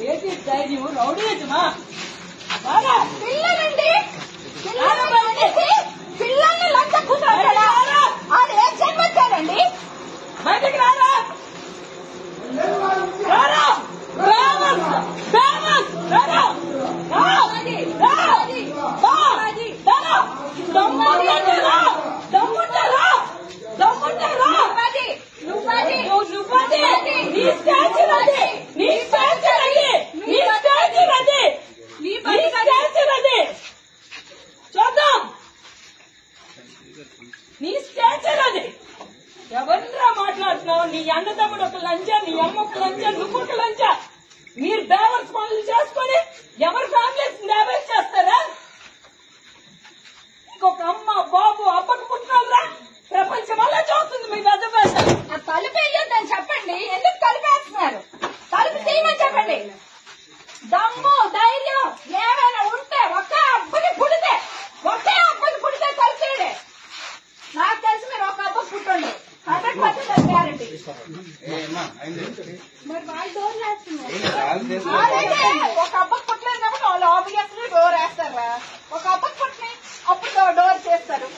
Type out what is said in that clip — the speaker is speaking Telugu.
ఏంటి ధైర్యం రౌడీయజమా పిల్లలండి పిల్లల్ని లంచ కూతురు అది ఏం జన్మచ్చారండి బయటకు రారా రారా చూద్దాం నీ స్టాచర్ అది ఎవరిరా మాట్లాడుతున్నావు నీ అన్న తమ్ముడు ఒక లంచ నీ అమ్మ ఒక లంచ నువ్వు ఒక లంచ మీరు డ్రైవర్స్ పనులు చేసుకొని ఎవరి ఫ్యామిలీస్ డ్రైవర్స్ చేస్తారా ఇంకొక అమ్మ బాబు అప్పకు పుట్టినరా ప్రపంచం వల్ల చూస్తుంది మీ పెద్ద భాష తలుపు వేయొద్దని చెప్పండి ఎందుకు తలుపేస్తున్నారు తలుపు తీయమని చెప్పండి దమ్ము ధైర్యం ఏమైనా ఉంటే ఒకే అబ్బకి పుడితే తలుపు తీయండి నాకు తెలిసి మీరు ఒక అబ్బ పుట్టండి 100% గ్యారంటీ మరి వాళ్ళు డోర్ వేస్తున్నారు ఒక అబ్బకి పుట్టలేదు కాబట్టి వాళ్ళు ఆబ్వియస్లీ డోర్ వేస్తారా ఒక అబ్బకి పుట్టినాయి అప్పుడు డోర్ చేస్తారు